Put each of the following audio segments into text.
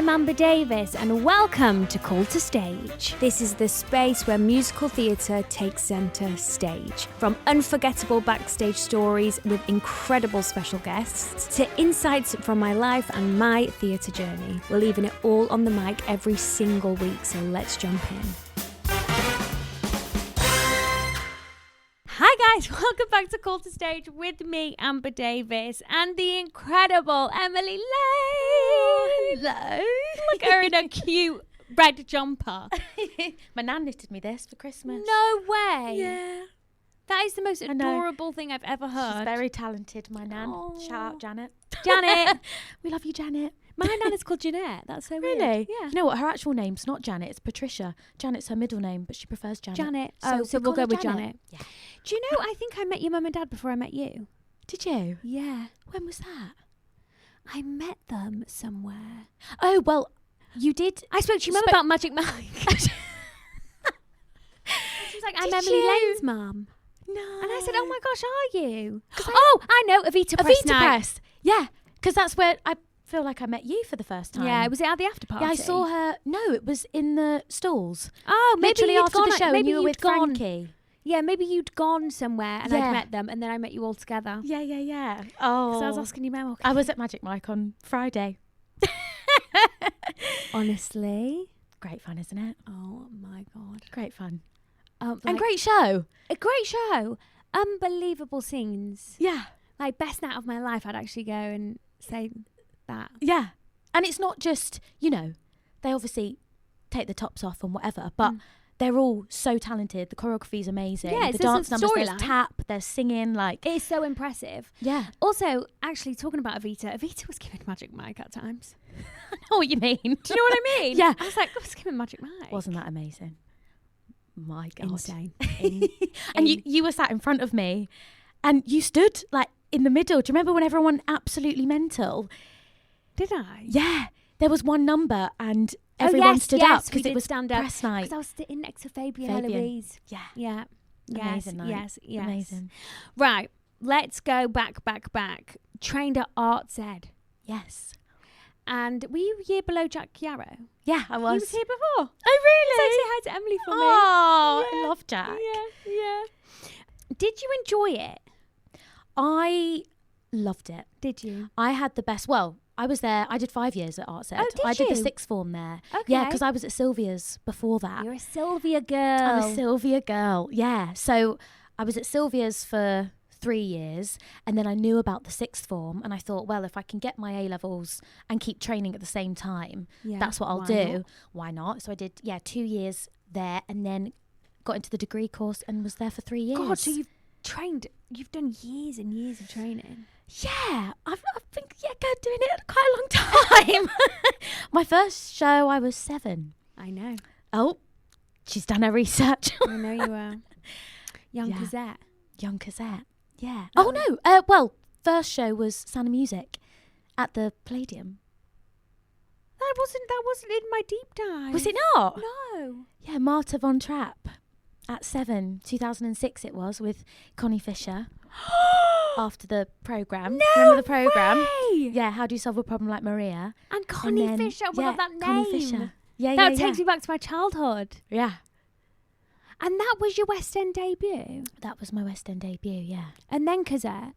I'm Amber Davies and welcome to Call to Stage. This is the space where musical theatre takes centre stage. From unforgettable backstage stories with incredible special guests to insights from my life and my theatre journey. We're leaving it all on the mic every single week, so let's jump in. Hi guys, welcome back to Call to Stage with me, Amber Davies, and the incredible Emily Lane. Hello. Look at her in a cute red jumper. My nan knitted me this for Christmas. No way. Yeah. That is the most adorable thing I've ever heard. She's very talented, my nan. Oh. Shout out Janet. Janet. We love you, Janet. My nan is called Jeanette. That's so weird. Really? Yeah. You know what? Her actual name's not Janet. It's Patricia. Janet's her middle name, but she prefers Janet. Janet. So we we'll call go her with Janet. Yeah. Do you know, I think I met your mum and dad before I met you. Did you? Yeah. When was that? I met them somewhere. Oh, well, you did. I spoke to your mum about Magic Mike. She was like, I'm Did Emily you? Lane's mum. No. And I said, oh my gosh, are you? I know, Avita Press Avita night. Press. Yeah, because that's where I feel like I met you for the first time. Yeah, was it at the after party? Yeah, I saw her. No, it was in the stalls. Oh, maybe Literally you'd after gone, the show, maybe and you were you'd with gone. Frankie. Yeah, maybe you'd gone somewhere and I'd Yeah. met them, and then I met you all together. Yeah. Oh. Oh. So I was asking you, Mel. I was at Magic Mike on Friday. Honestly. Great fun, isn't it? Oh my God. Great fun. Like, And great show. A great show. Unbelievable scenes. Yeah. Like, best night of my life, I'd actually go and say that. Yeah. And it's not just, they obviously take the tops off and whatever, but they're all so talented. The choreography's amazing. Yeah, the there's a dance numbers, there's storyline. tap, there's singing, like... It's so impressive. Yeah. Also, actually, talking about Avita was giving Magic Mike at times. I know what you mean. Do you know what I mean? Yeah. I was like, I was giving Magic Mike. Wasn't that amazing? My God. Insane. And you were sat in front of me and you stood like in the middle. Do you remember when everyone went absolutely mental? Did I? Yeah. There was one number and everyone stood up because it was stand up. press night. Because I was sitting next to Fabian Fabian. Eloise. Yeah. Yeah. Amazing night. Yes. Amazing. Right. Let's go back. Trained at Arts Ed. Yes. And were you a year below Jack Yarrow? Yeah, I was. He was here before. Oh, really? So say hi to Emily for me. Oh, Yeah. I love Jack. Yeah. Did you enjoy it? I loved it. Did you? I had the best. Well, I was there. I did 5 years at Arts Ed. Oh, did I did the you? sixth form there. Okay. Yeah, because I was at Sylvia's before that. You're a Sylvia girl. I'm a Sylvia girl. Yeah. So I was at Sylvia's for 3 years, and then I knew about the sixth form, and I thought, well, if I can get my A-levels and keep training at the same time, that's what I'll do. Not? Why not? So I did 2 years there, and then got into the degree course and was there for 3 years. God, so you've done years and years of training. Yeah, I've been doing it quite a long time. My first show, I was 7. I know. Oh, she's done her research. I know you are. Young Yeah. Cosette. Young Cosette. Yeah. Oh. Oh, no. Well, first show was Sound of Music at the Palladium. That wasn't in my deep dive. Was it not? No. Yeah, Martha Von Trapp at 7, 2006 it was, with Connie Fisher after the programme. No Remember the programme? way! Yeah, How Do You Solve a Problem Like Maria? And Connie then- Fisher. Oh my God, that name. Connie Fisher. Yeah, That takes me back to my childhood. Yeah. And that was your West End debut. That was my West End debut, yeah. And then Cosette.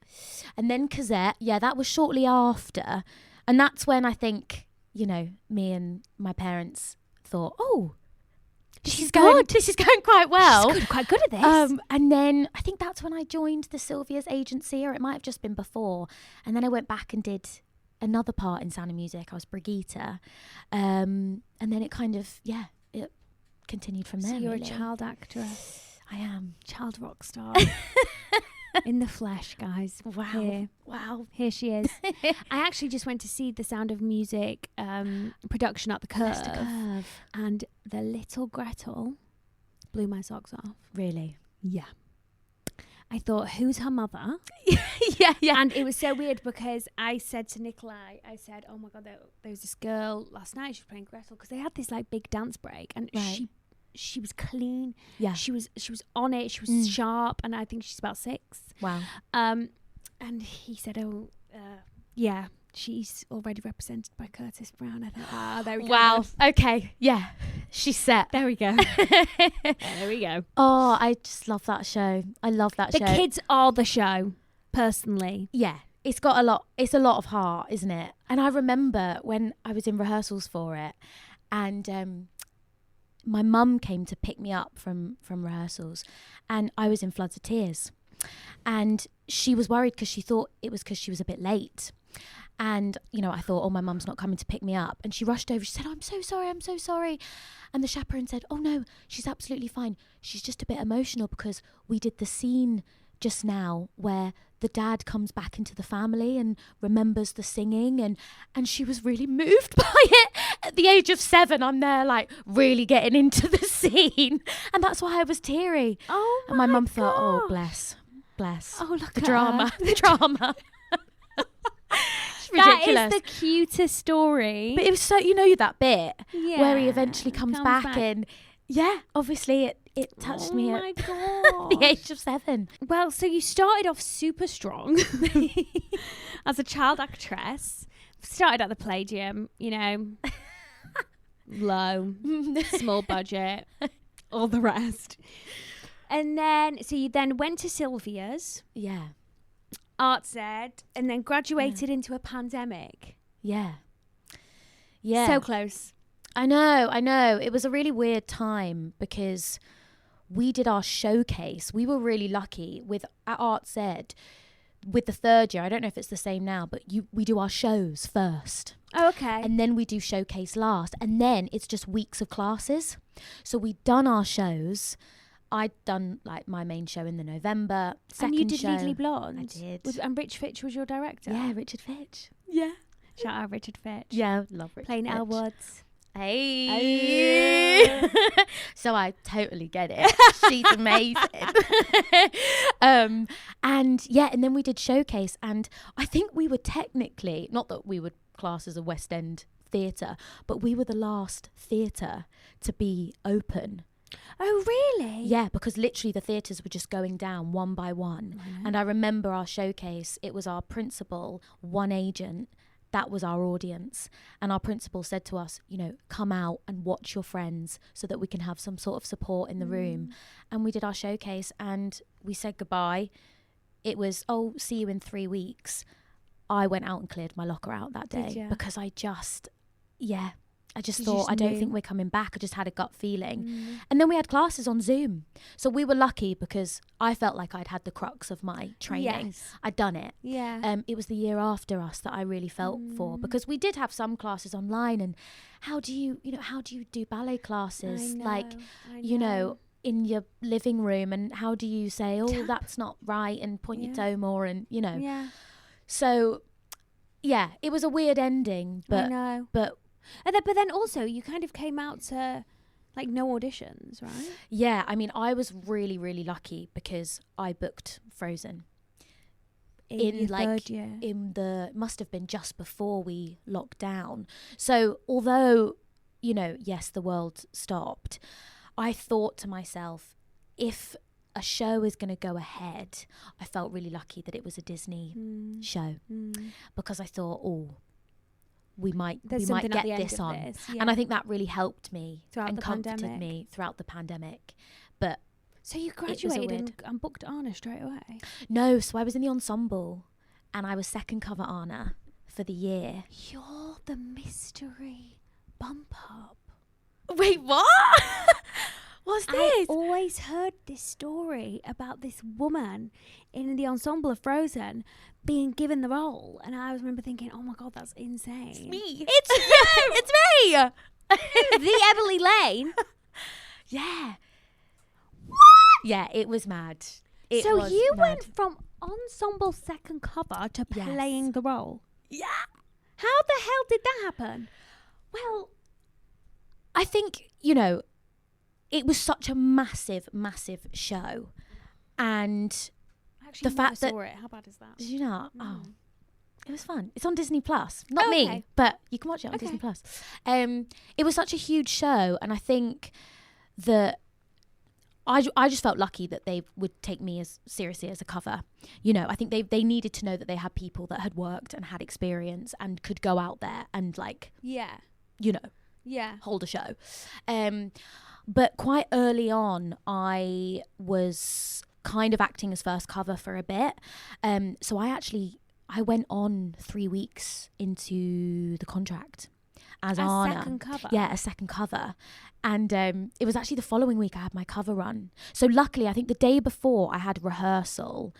And then Cosette, yeah, that was shortly after. And that's when I think, me and my parents thought, oh, this is going quite well. She's quite good at this. And then I think that's when I joined the Sylvia's agency, or it might have just been before. And then I went back and did another part in Sound of Music. I was Brigitta. And then it kind of, it continued from there. So you're really. a child actress. I am. Child rock star. In the flesh, guys. Wow. Here she is. I actually just went to see the Sound of Music production at the Curve. And the little Gretel blew my socks off. Really? Yeah. I thought, who's her mother? Yeah. And it was so weird because I said to Nikolai, oh my God, there was this girl last night, she was playing Gretel, because they had this like big dance break, and she was clean. Yeah. She was on it. She was sharp, and I think she's about 6. Wow. And he said, yeah, she's already represented by Curtis Brown. I thought, there we go. Wow. Okay. Yeah. She's set. There we go. There we go. Oh, I just love that show. I love that show. The kids are the show, personally. Yeah. It's got a lot of heart, isn't it? And I remember when I was in rehearsals for it, and my mum came to pick me up from rehearsals, and I was in floods of tears. And she was worried because she thought it was because she was a bit late. And, you know, I thought, oh, my mum's not coming to pick me up. And she rushed over. She said, I'm so sorry. And the chaperone said, oh, no, she's absolutely fine. She's just a bit emotional because we did the scene just now where the dad comes back into the family and remembers the singing. And she was really moved by it. At the age of 7, I'm there, like, really getting into the scene. And that's why I was teary. Oh, and my mum thought, oh, bless. Oh, look the at drama. her. The drama. That is the cutest story. But it was so, you know, that bit where he Yeah, eventually comes back and obviously it touched me at the age of 7. Well, so you started off super strong as a child actress. Started at the Palladium, you know, low, small budget, all the rest. And then, so you then went to Sylvia's. Yeah. Arts Ed, and then graduated into a pandemic. Yeah. So close. I know. It was a really weird time because we did our showcase. We were really lucky at Arts Ed with the 3rd year. I don't know if it's the same now, but we do our shows first. Oh, okay. And then we do showcase last. And then it's just weeks of classes. So we'd done our shows. I'd done like my main show in the November. And you did show, Legally Blonde? I did. And Rich Fitch was your director? Yeah, Richard Fitch. Yeah. Shout out Richard Fitch. Yeah, love Richard Playing Fitch. Elle Woods. Hey. So I totally get it. She's amazing. And then we did showcase, and I think we were technically, not that we would class as a West End theatre, but we were the last theatre to be open. Oh, really? Yeah, because literally the theatres were just going down one by one. Mm-hmm. And I remember our showcase, it was our principal, one agent, that was our audience. And our principal said to us, you know, come out and watch your friends so that we can have some sort of support in the room. And we did our showcase and we said goodbye. It was, see you in 3 weeks. I went out and cleared my locker out that day because I just thought, I don't think we're coming back. I just had a gut feeling. And then we had classes on Zoom. So we were lucky because I felt like I'd had the crux of my training. Yes. I'd done it. Yeah. It was the year after us that I really felt for, because we did have some classes online. And how do you do ballet classes? I You know, in your living room, and how do you say, that's not right, and point your toe more, and, you know. Yeah. So, yeah, it was a weird ending, but I know. But then also you kind of came out to like no auditions, right? Yeah, I mean, I was really, really lucky because I booked Frozen in like 3rd year. in the must have been just before we locked down. So although, you know, yes, the world stopped, I thought to myself, if a show is going to go ahead, I felt really lucky that it was a Disney show, because I thought, we might get this on. And I think that really helped me and comforted me throughout the pandemic. But so you graduated and booked Anna straight away? No, so I was in the ensemble and I was second cover Anna for the year. You're the mystery bump up. Wait, what? What's this? I always heard this story about this woman in the ensemble of Frozen being given the role, and I remember thinking, oh my god, that's insane. It's me. It's you. It's me. The Emily Lane. Yeah. What? Yeah, it was mad. So you went from ensemble second cover to playing the role. Yeah. How the hell did that happen? Well, I think, you know, it was such a massive, massive show. And actually, the fact that saw it. How bad is that? Did you not? Oh, it was fun. It's on Disney Plus. Not me, but you can watch it on Disney Plus. It was such a huge show, and I think that I just felt lucky that they would take me as seriously as a cover. You know, I think they needed to know that they had people that had worked and had experience and could go out there and like, Yeah. you know, Yeah. hold a show. But quite early on, I was kind of acting as first cover for a bit. So I went on 3 weeks into the contract as Anna. A second cover? Yeah, a second cover. And it was actually the following week I had my cover run. So luckily, I think the day before I had rehearsal,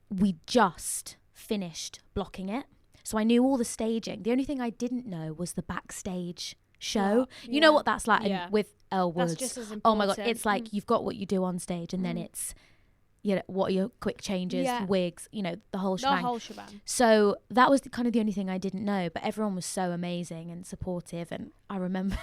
we just finished blocking it. So I knew all the staging. The only thing I didn't know was the backstage show. You know what that's like with Elle Woods. That's just as important. Oh my God, it's like you've got what you do on stage and then it's, you know, what are your quick changes, wigs, you know, the whole shebang. The whole shebang. So that was kind of the only thing I didn't know, but everyone was so amazing and supportive. And I remember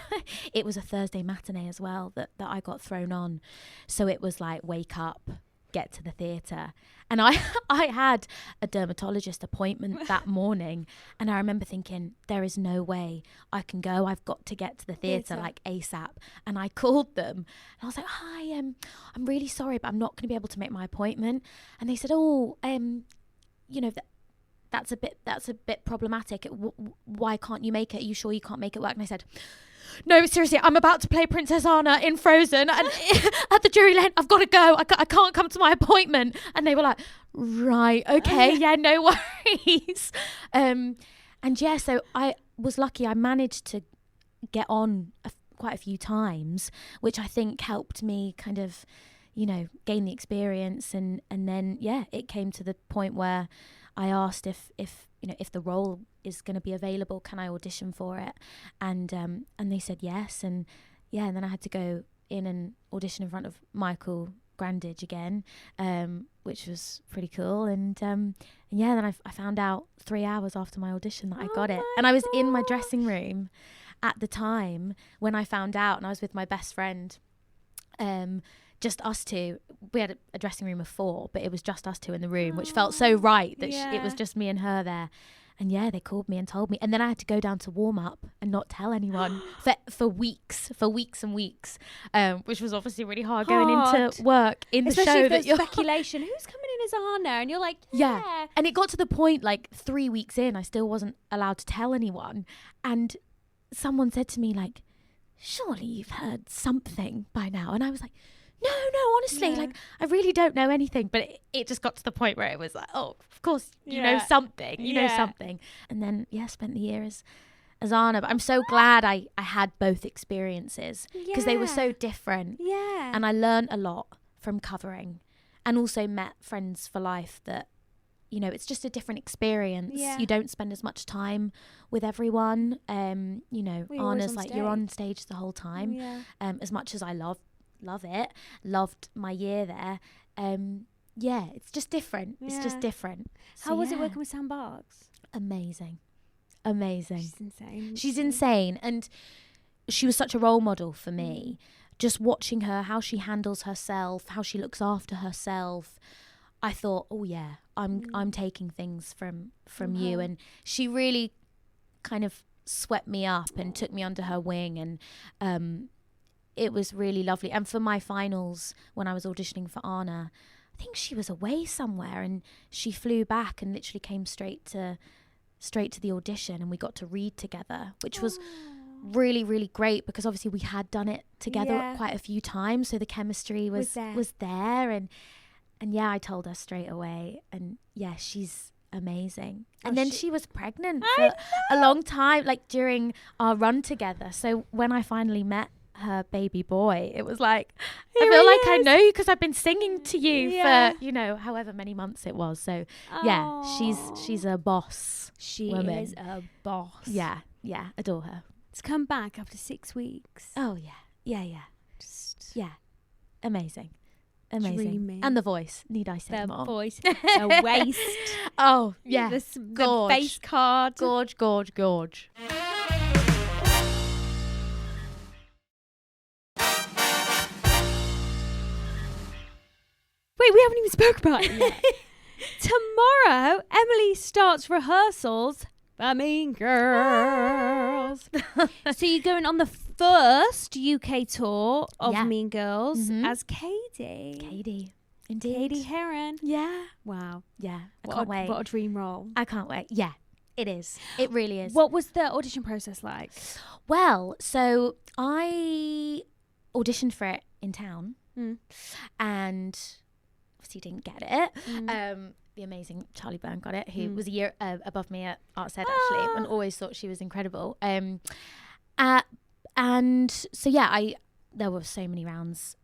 it was a Thursday matinee as well that I got thrown on. So it was like, wake up, get to the theatre. And I had a dermatologist appointment that morning, and I remember thinking, there is no way I can go. I've got to get to the theatre like ASAP. And I called them and I was like, hi, I'm really sorry, but I'm not going to be able to make my appointment. And they said, you know, that's a bit problematic. Why can't you make it? Are you sure you can't make it work? And I said, no, seriously, I'm about to play Princess Anna in Frozen and at the jury lane, I've got to go. I can't come to my appointment. And they were like, right, okay, yeah, no worries. And yeah, so I was lucky. I managed to get on quite a few times, which I think helped me kind of, you know, gain the experience. And then, yeah, it came to the point where I asked if you know, if the role is going to be available, can I audition for it? And they said yes. And yeah, and then I had to go in and audition in front of Michael Grandage again, which was pretty cool. And yeah, then I found out 3 hours after my audition that I got it. And I was in my dressing room at the time when I found out, and I was with my best friend, just us two. We had a dressing room of 4, but it was just us two in the room, which felt so right that it was just me and her there. And yeah, they called me and told me. And then I had to go down to warm up and not tell anyone for weeks and weeks, which was obviously really hard going into work in the show. Especially if there's speculation, who's coming in as Anna? And you're like, yeah. And it got to the point, like 3 weeks in, I still wasn't allowed to tell anyone. And someone said to me, like, surely you've heard something by now. And I was like, no, honestly, like, I really don't know anything. But it just got to the point where it was like, oh, of course, you know something, you know something. And then, spent the year as Anna. But I'm so glad I had both experiences because they were so different. Yeah. And I learned a lot from covering, and also met friends for life that, you know, it's just a different experience. You don't spend as much time with everyone. You know, Anna's like, you're on stage the whole time. As much as I loved my year there. It's just different. It's just different. How was it working with Sam Barks? Amazing. She's insane. And she was such a role model for me. Just watching her, how she handles herself, how she looks after herself. I thought, oh yeah, I'm taking things from you. And she really kind of swept me up and took me under her wing, and it was really lovely. And for my finals, when I was auditioning for Anna, I think she was away somewhere, and she flew back and literally came straight to the audition, and we got to read together, which was really, really great because obviously we had done it together quite a few times, so the chemistry was there. And yeah, I told her straight away, and yeah, she's amazing. And then she was pregnant for a long time, like during our run together. So when I finally met her baby boy, it was like, I feel like I know you because I've been singing to you for, you know, however many months it was. So yeah, she's a boss. She woman. is a boss. Yeah, adore her. To come back after 6 weeks. Oh yeah. Just amazing. Dreamy. And the voice, need I say more? The voice, the waist. Oh yeah, the face card. Gorge. Wait, we haven't even spoke about it yet. Tomorrow, Emily starts rehearsals for Mean Girls. So you're going on the first UK tour of Yeah. Mean Girls Mhm. as Cady. Cady. Indeed. Cady Heron. Yeah. Wow. Yeah. I What can't a, wait. What a dream role. I can't wait. Yeah. It is. It really is. What was the audition process like? Well, so I auditioned for it in town and obviously didn't get it. The amazing Charlie Byrne got it, who was a year above me at Arts Ed actually, and always thought she was incredible. And so yeah, there were so many rounds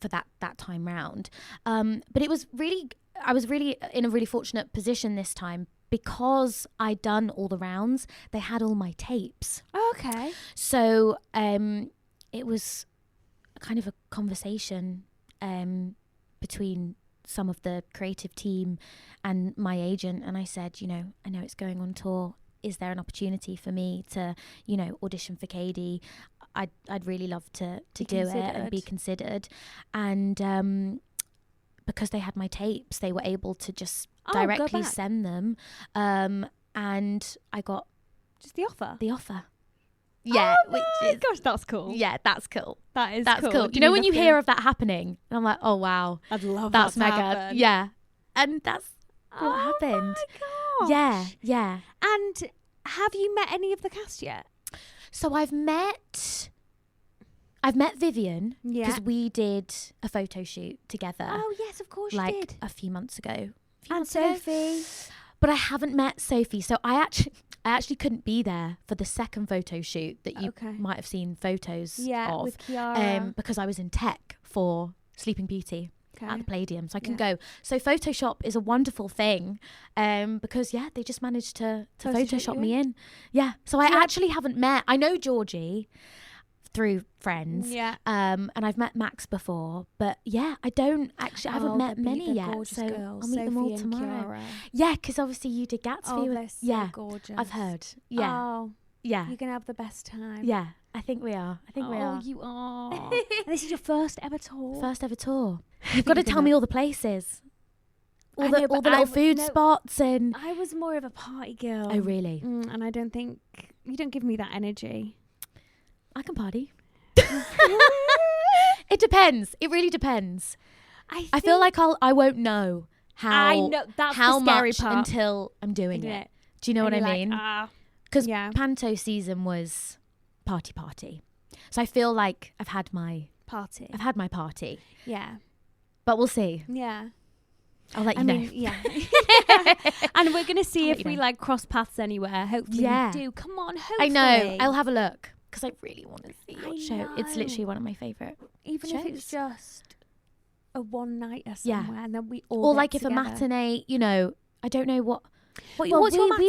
for that time round, but it was really, I was really in a really fortunate position this time because I'd done all the rounds. They had all my tapes. Okay. So it was kind of a conversation between some of the creative team and my agent, and I said, I know it's going on tour. Is there an opportunity for me to, audition for Cadie? I'd really love to do it and be considered. And because they had my tapes, they were able to just directly send them. And I got just the offer. Yeah, Gosh, that's cool. Yeah, that's cool. That's cool. You know when you hear of that happening, and I'm like, oh wow, I'd love that's that to mega. happen. Yeah, and that's what happened. Oh my gosh. Yeah. And have you met any of the cast yet? So I've met Vivian because we did a photo shoot together. Oh yes, of course you did. A few months ago. And Sophie. But I haven't met Sophie, so I actually couldn't be there for the second photo shoot that you might have seen photos of. With Kiara. Because I was in tech for Sleeping Beauty at the Palladium, so I couldn't go. So Photoshop is a wonderful thing because, they just managed to Photoshop me in. Yeah, so I actually haven't met... I know Georgie through friends. Yeah. And I've met Max before, but I don't actually... I haven't met many yet, so girls, I'll meet them all Sophie tomorrow. Kiara. Yeah, because obviously you did Gatsby. Oh, they're so gorgeous. I've heard. Yeah. Oh, yeah. You're going to have the best time. Yeah, I think we are. We are. Oh, you are. And this is your first ever tour? First ever tour. You've got to tell me all the places. All the but little food spots and... I was more of a party girl. Oh, really? And I don't think... You don't give me that energy. I can party. It depends. It really depends. I feel like I won't know how that's how the scary much part. Until I'm doing it. Do you know what I mean? Because Panto season was party. So I feel like I've had my party. Yeah. But we'll see. Yeah. I'll let you know. Yeah. And we're going to see if we cross paths anywhere. Hopefully we do. Come on, hopefully. I know. I'll have a look because I really want to see your show. It's literally one of my favourite Even shows. if it's just a one-nighter somewhere and then we all or get like together. if a matinee, I don't know what we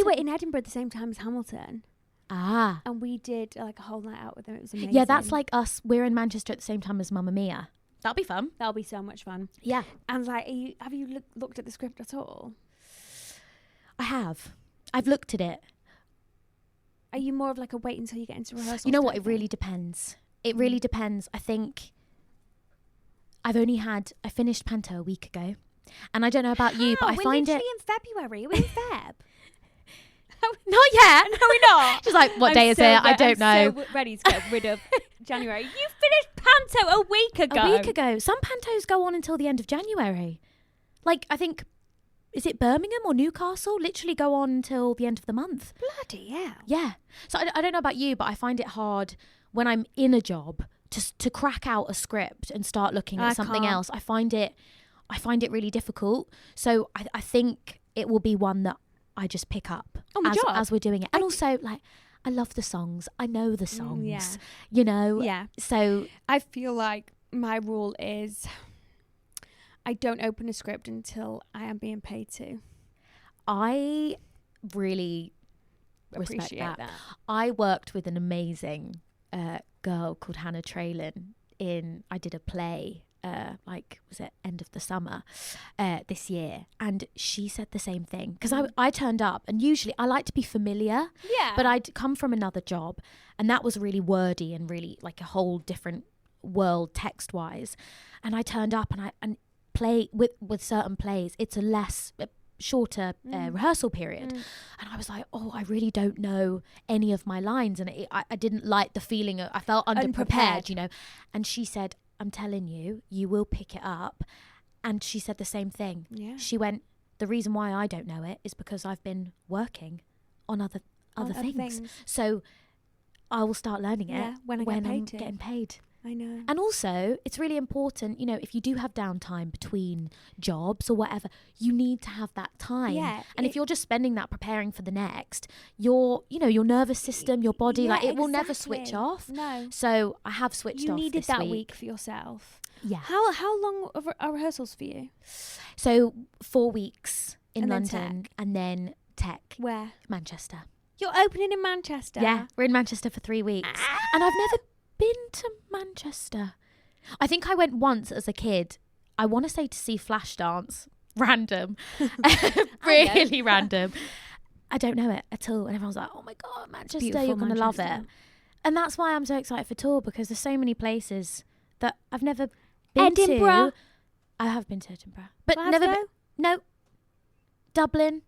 were in Edinburgh at the same time as Hamilton. And we did a whole night out with them. It was amazing. Yeah, that's like us. We're in Manchester at the same time as Mamma Mia. That'll be fun. That'll be so much fun. Yeah. And have you looked at the script at all? I have. I've looked at it. Are you more of a wait until you get into rehearsal? You know what? It really depends. It really depends. I think I finished Panto a week ago. And I don't know about you, but I find it... We're literally in February. Are we in Feb? Not yet. No, we're not. She's like, what day is it? I don't know. I'm so ready to get rid of January. You finished Panto a week ago. A week ago. Some Pantos go on until the end of January. I think, is it Birmingham or Newcastle? Literally go on until the end of the month. Bloody hell. Yeah. So I don't know about you, but I find it hard when I'm in a job to crack out a script and start looking at something else. I find it really difficult. So I think it will be one that I just pick up as we're doing it. And also, I love the songs. I know the songs, Yeah. So I feel like my rule is I don't open a script until I am being paid to. I really respect that. I worked with an amazing girl called Hannah Traylon I did a play was it end of the summer this year, and she said the same thing because I turned up, and usually I like to be familiar, but I'd come from another job and that was really wordy and really a whole different world text wise, and I turned up and play with certain plays, it's a less shorter rehearsal period. And I was like, oh, I really don't know any of my lines. And I didn't like the feeling I felt underprepared, you know. And she said, I'm telling you, you will pick it up. And she said the same thing. Yeah. She went, the reason why I don't know it is because I've been working on other things. So I will start learning it when I'm getting paid. I know. And also, it's really important, you know, if you do have downtime between jobs or whatever, you need to have that time. Yeah, and if you're just spending that preparing for the next, your nervous system, your body, it will never switch off. No. So I have switched off. You needed that week for yourself. Yeah. How long are rehearsals for you? So 4 weeks in London and then tech. Where? Manchester. You're opening in Manchester? Yeah, we're in Manchester for 3 weeks. And I've never been to Manchester. I think I went once as a kid. I want to say to see Flashdance. Random. Really random. I don't know it at all. And everyone's like, oh my God, Manchester, you're going to love it. And that's why I'm so excited for tour, because there's so many places that I've never been to. Edinburgh. I have been to Edinburgh. But Glasgow? never been. No. Dublin.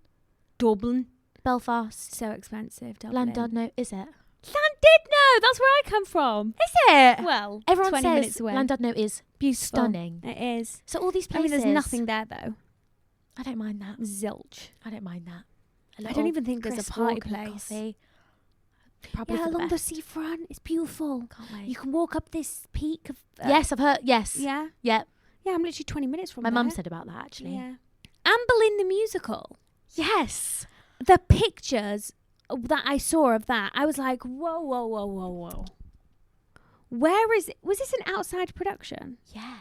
Belfast. So expensive, Dublin. Llandudno, is it? Llandudno, that's where I come from. Is it? Well, everyone 20 says minutes away. Llandudno is beautiful. Stunning. It is. So all these places. There's nothing there though. I don't mind that. Zilch. I don't mind that. I don't even think there's a party place. Probably along the seafront. It's beautiful. Can't wait. You can walk up this peak of... yes, I've heard. Yes. Yeah? Yep. Yeah, I'm literally 20 minutes from My there. mum said about that, actually. Yeah. Anne Boleyn the musical. Yes. The pictures that I saw of that, I was like, whoa. Where is it? Was this an outside production? Yeah.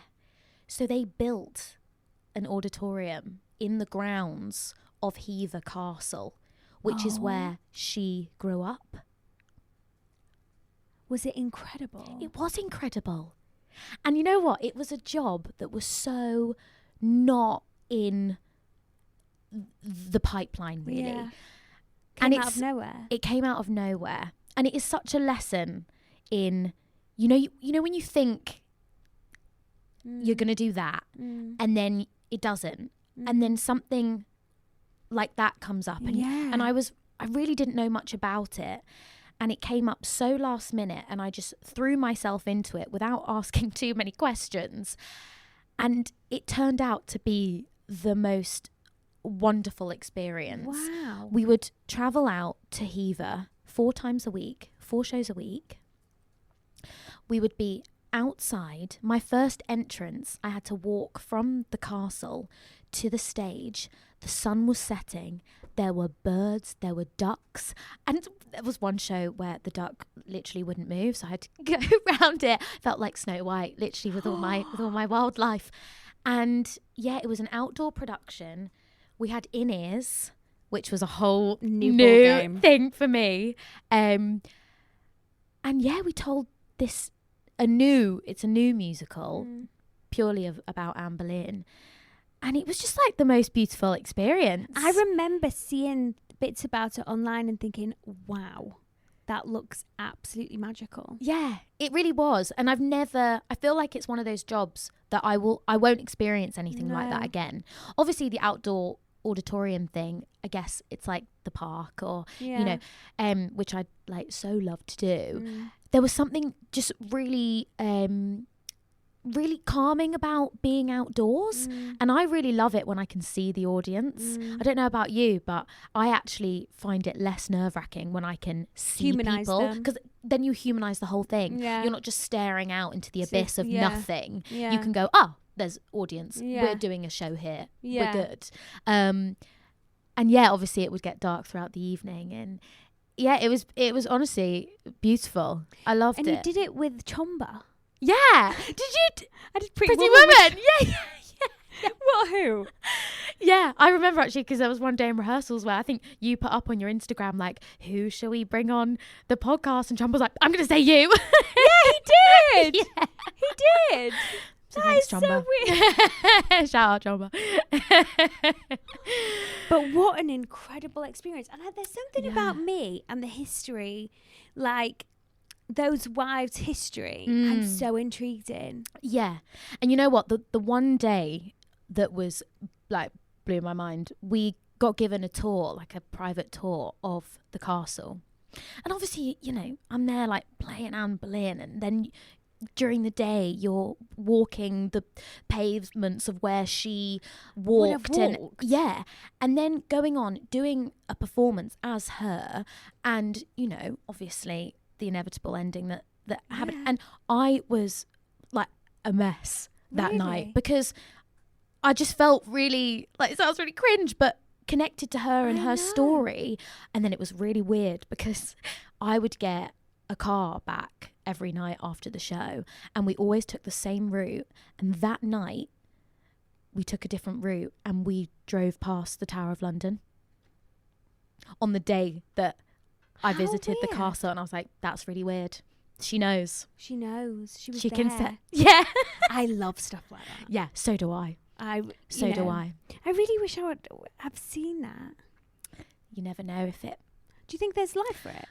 So they built an auditorium in the grounds of Hever Castle, which is where she grew up. Was it incredible? It was incredible. And you know what? It was a job that was so not in the pipeline, really. Yeah. Came out of nowhere. It came out of nowhere. And it is such a lesson in, you know when you think you're going to do that and then it doesn't. And then something like that comes up. And I really didn't know much about it. And it came up so last minute, and I just threw myself into it without asking too many questions. And it turned out to be the most wonderful experience. Wow. We would travel out to Hever 4 times a week, 4 shows a week. We would be outside. My first entrance, I had to walk from the castle to the stage. The sun was setting. There were birds, there were ducks, and there was one show where the duck literally wouldn't move, so I had to go around it. Felt like Snow White, literally with all my wildlife. And yeah, it was an outdoor production. We had in-ears, which was a whole new thing for me. And yeah, we told it's a new musical, purely about Anne Boleyn. And it was just like the most beautiful experience. I remember seeing bits about it online and thinking, wow, that looks absolutely magical. Yeah, it really was. And I feel like it's one of those jobs that I won't experience anything like that again. Obviously the outdoor auditorium thing, I guess it's like the park or, which I'd like so love to do. There was something just really, really calming about being outdoors, and I really love it when I can see the audience. I don't know about you, but I actually find it less nerve-wracking when I can see people, because then you humanize the whole thing. You're not just staring out into the abyss of nothing. You can go, there's audience, we're doing a show here, we're good. And yeah, obviously it would get dark throughout the evening, and yeah, it was honestly beautiful. I loved it. And you did it with Chomba. Yeah. Did you? I did Pretty Woman. Yeah. What, who? Yeah, I remember actually, because there was one day in rehearsals where I think you put up on your Instagram, like, who shall we bring on the podcast? And Chomba was like, I'm going to say you. Yeah, he did. Yeah. He did. So thanks, Chomba. So weird. Shout out, Chomba. But what an incredible experience. And there's something about me and the history, like, those wives' history, I'm so intrigued in. Yeah. And you know what? The one day that was like blew my mind. We got given a tour, like a private tour of the castle. And obviously, you know, I'm there like playing Anne Boleyn, and then during the day you're walking the pavements of where she walked. And then going on doing a performance as her, and, you know, obviously the inevitable ending that happened. And I was like a mess that night, because I just felt really, like, it sounds really cringe, but connected to her and her story. And then it was really weird because I would get a car back every night after the show, and we always took the same route. And that night we took a different route, and we drove past the Tower of London on the day that I visited the castle. And I was like, that's really weird. She knows. She knows. She was she there. Can say, yeah. I love stuff like that. Yeah, so do I. So do I. I really wish I would have seen that. You never know if it... Do you think there's life for it?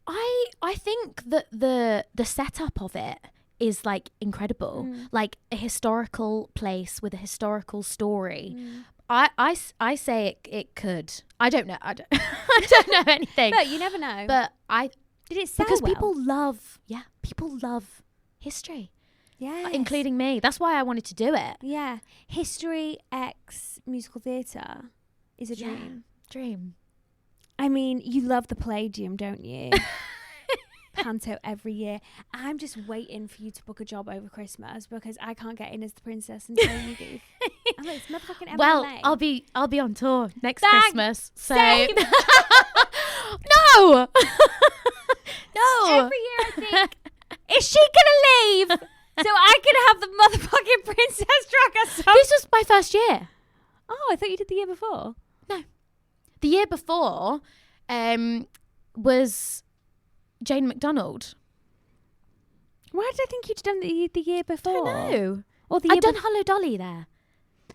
I think that the setup of it is like incredible. Like a historical place with a historical story. I say it could. I don't know. I don't know anything. But you never know. But did it sell because well? people love history. Yeah, including me. That's why I wanted to do it. Yeah, history x musical theatre is a dream. Dream. I mean, you love the Palladium, don't you? Panto every year. I'm just waiting for you to book a job over Christmas, because I can't get in as the princess until you do. I'm like, it's motherfucking MLA. Well, I'll be on tour next Thanks. Christmas. So Same. No. No. Every year I think, is she gonna leave so I can have the motherfucking princess tracker song? This was my first year. Oh, I thought you did the year before. No. The year before was Jane McDonald. Why did I think you'd done the year before? I don't know. Or the I'd done Hello Dolly there.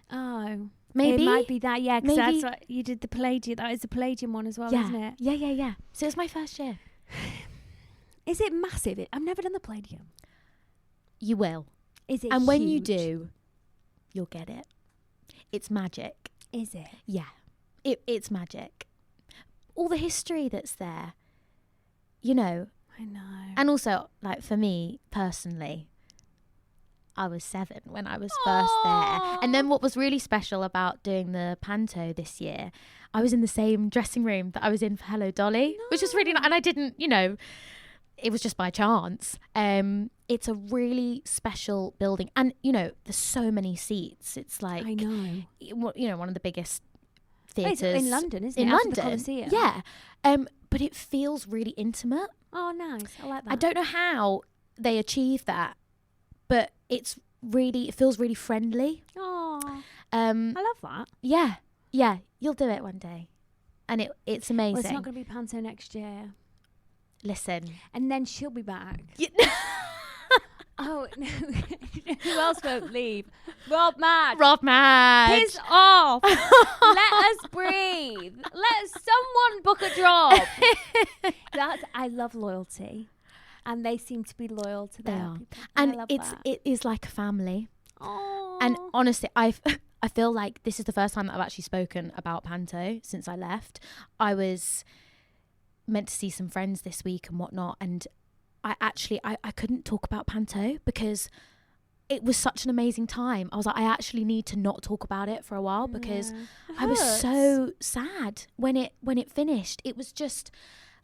Oh. Maybe. It might be that, yeah, because Maybe. that's what you did the Palladium. That is the Palladium one as well, Yeah. isn't it? Yeah. So it was my first year. Is it massive? I've never done the Palladium. You will. Is it And huge? when you do, you'll get it. It's magic. Is it? Yeah. It's magic. All the history that's there, you know. I know. And also, like, for me personally, I was 7 when I was first there. And then what was really special about doing the Panto this year, I was in the same dressing room that I was in for Hello Dolly, which was really nice. And I didn't, you know, it was just by chance. It's a really special building. And, you know, there's so many seats. It's like, I know. You know, one of the biggest Well, theatres. it's in London, isn't it? In After London. the Coliseum. Yeah. But it feels really intimate. Oh, nice. I like that. I don't know how they achieve that, but it feels really friendly. Oh, I love that. Yeah, you'll do it one day, and it's amazing. Well, it's not going to be Panto next year. Listen, And then she'll be back. Oh, no. Who else won't leave? Rob Mad. Piss off. Let us breathe. Let someone book a job. I love loyalty. And they seem to be loyal to their people. And I love it is like a family. Oh. And honestly, I feel like this is the first time that I've actually spoken about Panto since I left. I was meant to see some friends this week and whatnot, and I couldn't talk about Panto because it was such an amazing time. I was like, I actually need to not talk about it for a while because I was so sad when it finished. It was just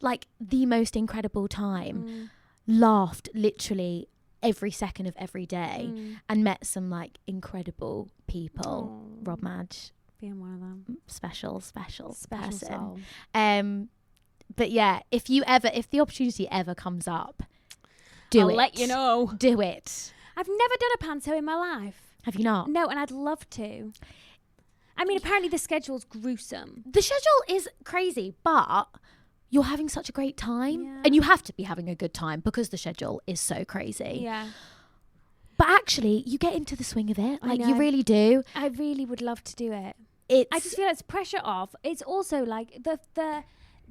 like the most incredible time. Laughed literally every second of every day and met some like incredible people. Rob Madge being one of them. Special person. Soul. But yeah, if the opportunity ever comes up, I'll let you know. Do it. I've never done a Panto in my life. Have you not? No, and I'd love to. I mean, apparently the schedule's gruesome. The schedule is crazy, but you're having such a great time. Yeah. And you have to be having a good time because the schedule is so crazy. Yeah. But actually, you get into the swing of it. I Like, know. you really do. I really would love to do it. I I just feel it's pressure off. It's also like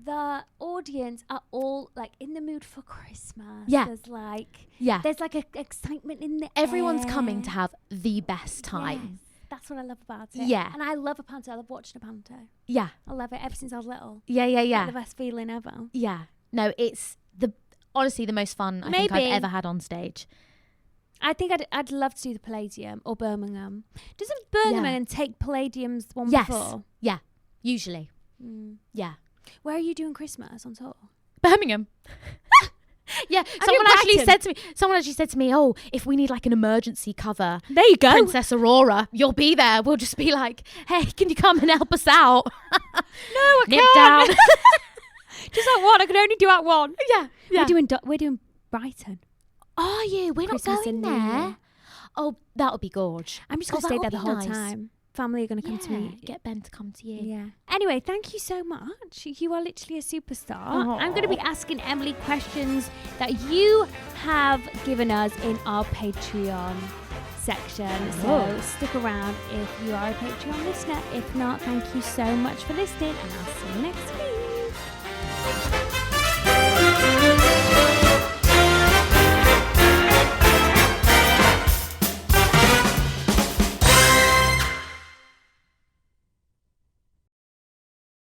the audience are all like in the mood for Christmas. Yeah. There's like Yeah. there's like a excitement in the Everyone's air. coming to have the best time. Yes. That's what I love about it. Yeah. And I love a panto. I love watching a panto. Yeah. I love it ever since I was little. Yeah. Like the best feeling ever. Yeah. No, it's honestly the most fun I think I've ever had on stage. I think I'd love to do the Palladium or Birmingham. Doesn't Birmingham take Palladium's one before? Yeah. Usually. Yeah. Where are you doing Christmas on tour? Birmingham. Yeah, someone actually said to me, "Oh, if we need like an emergency cover, there you go, Princess Aurora, you'll be there. We'll just be like, hey, can you come and help us out?" No, I can't. Down. Just Act 1. I can only do Act 1. Yeah. We're doing Brighton. Are you? We're Christmas not going there. Oh, that would be gorge. I'm just gonna stay there the whole time. Family are going to come to me. Get Ben to come to you. Yeah. Anyway, thank you so much. You are literally a superstar. Aww. I'm going to be asking Emily questions that you have given us in our Patreon section. So stick around if you are a Patreon listener. If not, thank you so much for listening, and I'll see you next week.